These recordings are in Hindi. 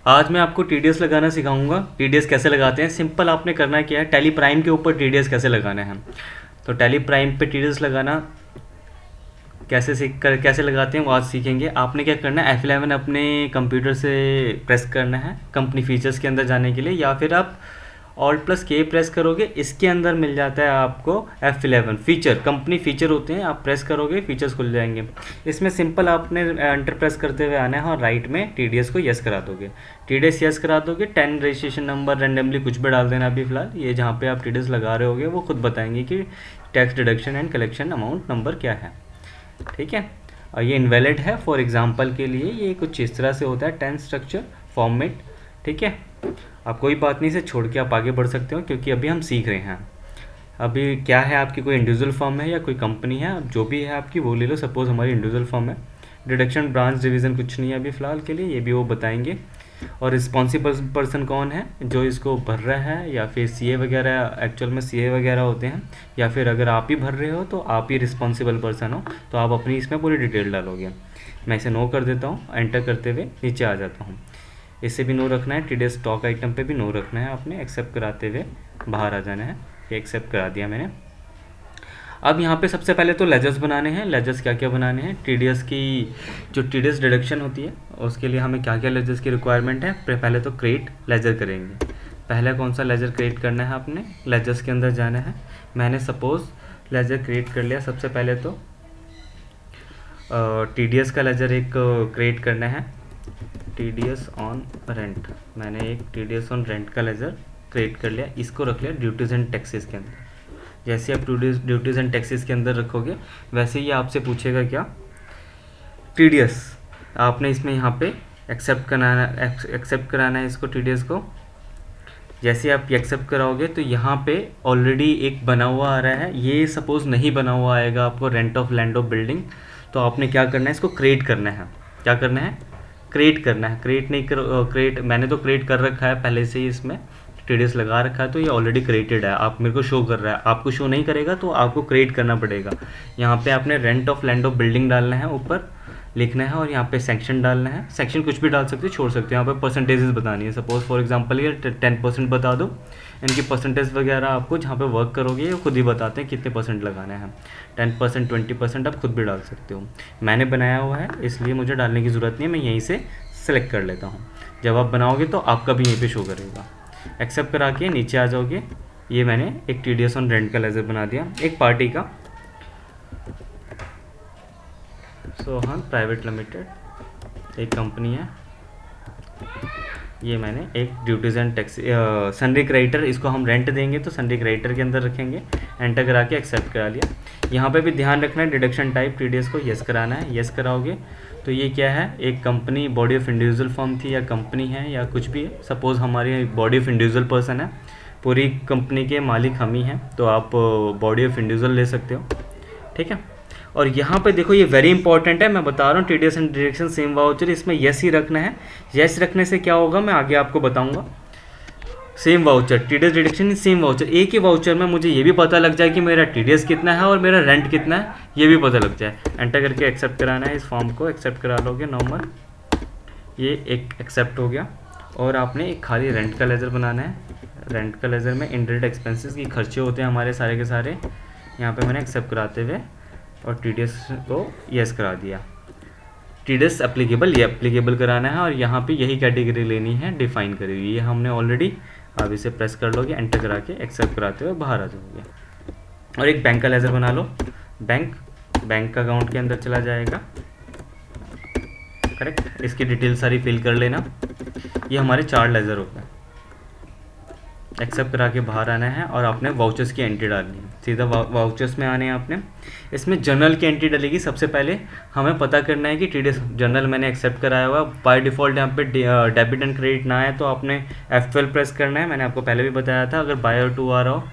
आज मैं आपको टीडीएस लगाना सिखाऊंगा। टीडीएस कैसे लगाते हैं, सिंपल आपने करना क्या है, टैली प्राइम के ऊपर टीडीएस कैसे लगाना है। तो टैली प्राइम पे टीडीएस लगाना कैसे लगाते हैं वो आज सीखेंगे। आपने क्या करना है, F11 अपने कंप्यूटर से प्रेस करना है कंपनी फीचर्स के अंदर जाने के लिए, या फिर आप Alt+K प्रेस करोगे, इसके अंदर मिल जाता है आपको F11 फीचर, कंपनी फीचर होते हैं, आप प्रेस करोगे फीचर्स खुल जाएंगे। इसमें सिंपल आपने एंटर प्रेस करते हुए आना है और राइट में टीडीएस को यस करा दोगे। टीडीएस यस करा दोगे, 10 रजिस्ट्रेशन नंबर रैंडमली कुछ भी डाल देना। अभी फिलहाल ये जहाँ पे आप टीडीएस लगा रहे होगे वो खुद बताएंगे कि tax deduction and collection amount number क्या है, ठीक है। और ये इनवैलिड है फॉर एग्जांपल के लिए, ये कुछ इस तरह से होता है 10 स्ट्रक्चर फॉर्मेट, ठीक है। आप कोई बात नहीं, इसे छोड़ के आप आगे बढ़ सकते हो क्योंकि अभी हम सीख रहे हैं। अभी क्या है, आपकी कोई इंडिविजुअल फॉर्म है या कोई कंपनी है, अब जो भी है आपकी वो ले लो। सपोज हमारी इंडिविजुअल फॉर्म है, डिडक्शन ब्रांच डिवीज़न कुछ नहीं है अभी फ़िलहाल के लिए, ये भी वो बताएंगे। और रिस्पॉन्सिबल पर्सन कौन है जो इसको भर रहा है, या फिर सीए वगैरह, एक्चुअल में सीए वगैरह होते हैं, या फिर अगर आप ही भर रहे हो तो आप ही रिस्पॉन्सिबल पर्सन हो, तो आप अपनी इसमें पूरी डिटेल डालोगे। मैं इसे नो कर देता हूँ, एंटर करते हुए नीचे आ जाता हूँ। इसे भी नो रखना है, टीडीएस स्टॉक आइटम पे भी नो रखना है आपने, एक्सेप्ट कराते हुए बाहर आ जाना है। ये एक्सेप्ट करा दिया मैंने। अब यहाँ पे सबसे पहले तो लेजर्स बनाने हैं। लेजर्स क्या क्या बनाने हैं, टीडीएस की जो टीडीएस डिडक्शन होती है उसके लिए हमें क्या क्या लेजर्स की रिक्वायरमेंट है। पहले तो क्रिएट लेजर करेंगे। पहले कौन सा लेजर क्रिएट करना है, आपने लेजर्स के अंदर जाना है। मैंने सपोज लेजर क्रिएट कर लिया। सबसे पहले तो टीडीएस का लेजर एक क्रिएट करना है, टीडीएस ऑन रेंट। मैंने एक टीडीएस ऑन रेंट का लेजर क्रिएट कर लिया, इसको रख लिया ड्यूटीज़ एंड टैक्सेस के अंदर। जैसे आप ड्यूटीज़ एंड टैक्सेस के अंदर रखोगे वैसे ही आपसे पूछेगा क्या, टीडीएस। आपने इसमें यहाँ पे एक्सेप्ट कराना है इसको, टीडीएस को। जैसे आप एक्सेप्ट कराओगे तो यहाँ पे ऑलरेडी एक बना हुआ आ रहा है, ये सपोज़ नहीं बना हुआ आएगा आपको, rent of land of building. तो आपने क्या करना है, इसको क्रिएट करना है। क्या करना है, क्रिएट करना है। क्रिएट नहीं कर क्रिएट मैंने तो क्रिएट कर रखा है पहले से ही, इसमें टीडीएस लगा रखा है तो ये ऑलरेडी क्रिएटेड है। आप मेरे को शो कर रहा है, आपको शो नहीं करेगा तो आपको क्रिएट करना पड़ेगा। यहाँ पे आपने rent of land of building डालना है, ऊपर लिखना है, और यहाँ पे सेक्शन डालना है। सेक्शन कुछ भी डाल सकते हो, छोड़ सकते हो। यहाँ पे परसेंटेजेस बतानी है। सपोज फॉर एग्जांपल ये 10% बता दो। इनकी परसेंटेज वगैरह आपको जहाँ पे वर्क करोगे ये खुद ही बताते हैं कितने परसेंट लगाना है। 10%, 20% आप खुद भी डाल सकते हो। मैंने बनाया हुआ है इसलिए मुझे डालने की ज़रूरत नहीं है, मैं यहीं से सेलेक्ट कर लेता हूँ। जब आप बनाओगे तो आपका भी यहीं पे शो करेगा। एक्सेप्ट करा के नीचे आ जाओगे। ये मैंने एक टीडीएस ऑन रेंट का लेजर बना दिया, एक पार्टी का, सोहन प्राइवेट लिमिटेड एक कंपनी है। ये मैंने एक duties and tax sundry creditor, इसको हम रेंट देंगे तो सन्ड्री क्रेडिटर के अंदर रखेंगे। एंटर करा के एक्सेप्ट करा लिया। यहाँ पे भी ध्यान रखना है, डिडक्शन टाइप टीडीएस को यस कराना है। यस कराओगे तो ये क्या है, एक company body of individual firm थी या कंपनी है या कुछ भी है। सपोज़ हमारी बॉडी ऑफ इंडिविजुअल पर्सन है, पूरी कंपनी के मालिक हम ही हैं, तो आप बॉडी ऑफ इंडिविजुअल ले सकते हो, ठीक है। और यहाँ पे देखो ये वेरी इंपॉर्टेंट है, मैं बता रहा हूँ TDS and deduction same voucher, इसमें यस ही रखना है। यस रखने से क्या होगा मैं आगे आपको बताऊंगा। Same voucher, TDS deduction same voucher, एक ही वाउचर में मुझे ये भी पता लग जाए कि मेरा टीडीएस कितना है और मेरा रेंट कितना है, ये भी पता लग जाए। एंटर करके एक्सेप्ट कराना है, इस फॉर्म को एक्सेप्ट करा लोगे नॉर्मल। ये एक एक्सेप्ट हो गया। और आपने एक खाली रेंट का लेजर बनाना है। रेंट का लेजर में इनडायरेक्ट एक्सपेंसेस की खर्चे होते हैं हमारे सारे के सारे। यहाँ पे मैंने एक्सेप्ट कराते हुए और टीडीएस को यस करा दिया। टीडीएस एप्लीकेबल, ये एप्लीकेबल कराना है और यहाँ पे यही कैटेगरी लेनी है डिफाइन करी हुई, ये हमने ऑलरेडी। अब इसे प्रेस कर लोगे, एंटर करा के एक्सेप्ट कराते हुए बाहर आ जाओगे। और एक बैंक का लेजर बना लो। बैंक का अकाउंट के अंदर चला जाएगा, करेक्ट। इसकी डिटेल सारी फिल कर लेना। ये हमारे 4 लेजर होते हैं। एक्सेप्ट करा के बाहर आना है और आपने वाउचर्स की एंट्री डालनी है। सीधा वाउचर्स में आने हैं आपने। इसमें जर्नल की एंट्री डलेगी। सबसे पहले हमें पता करना है कि टीडीएस जर्नल मैंने एक्सेप्ट कराया हुआ। बाय डिफ़ॉल्ट यहाँ पे डेबिट एंड क्रेडिट ना है तो आपने F12 प्रेस करना है। मैंने आपको पहले भी बताया था। अगर बाय और टू आ रहा हो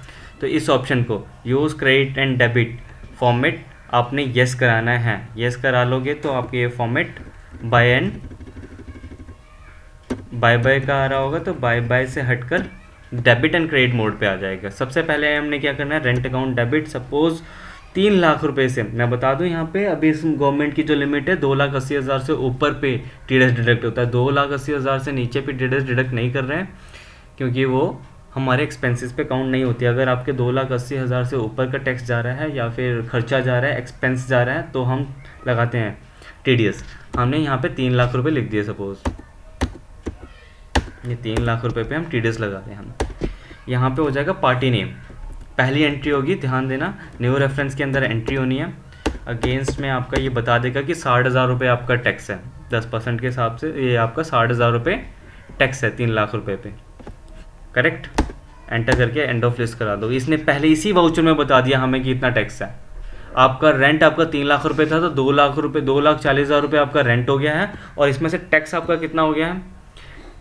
तो इस ऑप्शन को use credit and debit format आपने येस कराना है। येस करा लोगे तो आपके ये फॉर्मेट बाय एंड बाय का आ रहा होगा, तो बाय से हटकर डेबिट एंड क्रेडिट मोड पे आ जाएगा। सबसे पहले हमने क्या करना है, rent account debit. Suppose 3 lakh रुपए से, मैं बता दूं यहाँ पे अभी इस गवर्नमेंट की जो लिमिट है 2,80,000 से ऊपर पे टीडीएस डिडक्ट होता है। 2,80,000 से नीचे पे टीडीएस डिडक्ट नहीं कर रहे हैं क्योंकि वो हमारे एक्सपेंसेस पे काउंट नहीं होती। अगर आपके 2,80,000 से ऊपर का टैक्स जा रहा है या फिर खर्चा जा रहा है, एक्सपेंस जा रहा है, तो हम लगाते हैं टीडीएस। हमने यहाँ पे 3 लाख रुपए लिख दिए सपोज, ये 3 लाख रुपए पे हम टीडीएस लगा रहे हैं हम। यहाँ पे हो जाएगा पार्टी नेम, पहली एंट्री होगी, ध्यान देना न्यू रेफरेंस के अंदर एंट्री होनी है। अगेंस्ट में आपका ये बता देगा कि 60,000 रुपये आपका टैक्स है, 10% के हिसाब से ये आपका 60,000 रुपये टैक्स है 3 लाख रुपये पे। करेक्ट, एंटर करके एंड ऑफ लिस्ट करा दो। इसने पहले इसी वाउचर में बता दिया हमें कि इतना टैक्स है। आपका रेंट आपका 3 लाख रुपये था तो 2 लाख रुपये, 2,40,000 रुपये आपका रेंट हो गया है, और इसमें से टैक्स आपका कितना हो गया है?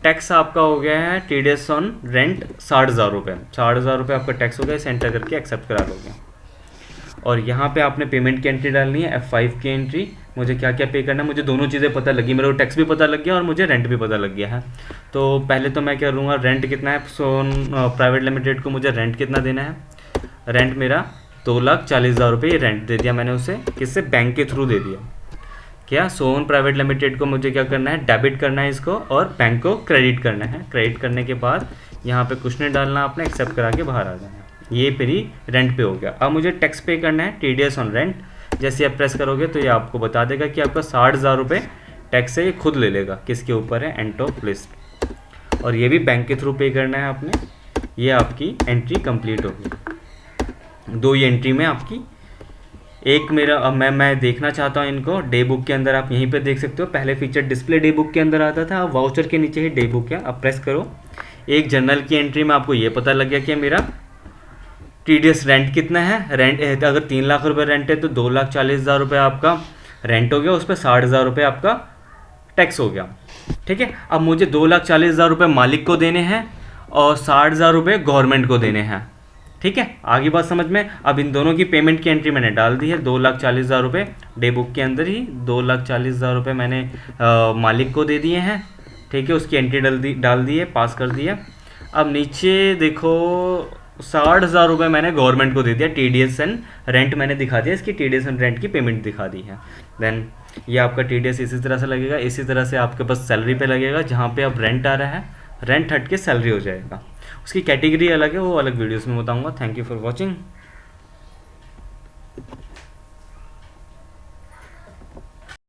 टैक्स आपका हो गया है टीडीएस ऑन रेंट 60,000 रुपये। 60,000 रुपये आपका टैक्स हो गया, इसे एंटर करके एक्सेप्ट करा लोगे। और यहाँ पे आपने पेमेंट की एंट्री डालनी है, F5 की एंट्री। मुझे क्या क्या पे करना है, मुझे दोनों चीज़ें पता लगी, मेरे को टैक्स भी पता लग गया और मुझे रेंट भी पता लग गया है। तो पहले तो मैं क्या करूँगा, रेंट कितना है, सोन प्राइवेट लिमिटेड को मुझे रेंट कितना देना है? रेंट मेरा 2,40,000 रुपये रेंट दे दिया मैंने उसे, किससे? बैंक के थ्रू दे दिया। क्या सोन प्राइवेट लिमिटेड को मुझे क्या करना है, डेबिट करना है इसको, और बैंक को क्रेडिट करना है। क्रेडिट करने के बाद यहाँ पे कुछ नहीं डालना, आपने एक्सेप्ट करा के बाहर आ जाना। ये मेरी रेंट पे हो गया। अब मुझे टैक्स पे करना है, टीडीएस ऑन रेंट। जैसे आप प्रेस करोगे तो ये आपको बता देगा कि आपका 60,000 रुपये टैक्स है, ये खुद ले लेगा। किसके ऊपर है? End of list. और ये भी बैंक के थ्रू पे करना है आपने। ये आपकी एंट्री कंप्लीट होगी। 2 ही एंट्री में आपकी, एक मेरा, अब मैं देखना चाहता हूँ इनको डे बुक के अंदर। आप यहीं पे देख सकते हो, पहले फीचर डिस्प्ले डे बुक के अंदर आता था, अब वाउचर के नीचे ही डे बुक है। अब प्रेस करो, एक जनरल की एंट्री में आपको ये पता लग गया कि मेरा टीडीएस रेंट कितना है। रेंट अगर 3 लाख रुपये रेंट है तो 2,40,000 रुपये आपका रेंट हो गया, उस पर 60,000 रुपये आपका टैक्स हो गया। ठीक है, अब मुझे 2,40,000 रुपये मालिक को देने हैं और 60,000 रुपये गवर्नमेंट को देने हैं। ठीक है, आगे बात समझ में। अब इन दोनों की पेमेंट की एंट्री मैंने डाल दी है, 2,40,000 रुपये डे बुक के अंदर ही 2,40,000 रुपये मैंने मालिक को दे दिए हैं। ठीक है, उसकी एंट्री डाल दी है, पास कर दिया। अब नीचे देखो 60,000 रुपये मैंने गवर्नमेंट को दे दिया, टीडीएस एंड रेंट मैंने दिखा दिया, इसकी टीडीएस एंड रेंट की पेमेंट दिखा दी है। देन ये आपका टीडीएस इसी तरह से लगेगा, इसी तरह से आपके पास सैलरी पे लगेगा। जहाँ पे अब रेंट आ रहा है, रेंट हट के सैलरी हो जाएगा। उसकी कैटेगरी अलग है, वो अलग वीडियोस में बताऊंगा। Thank you for watching.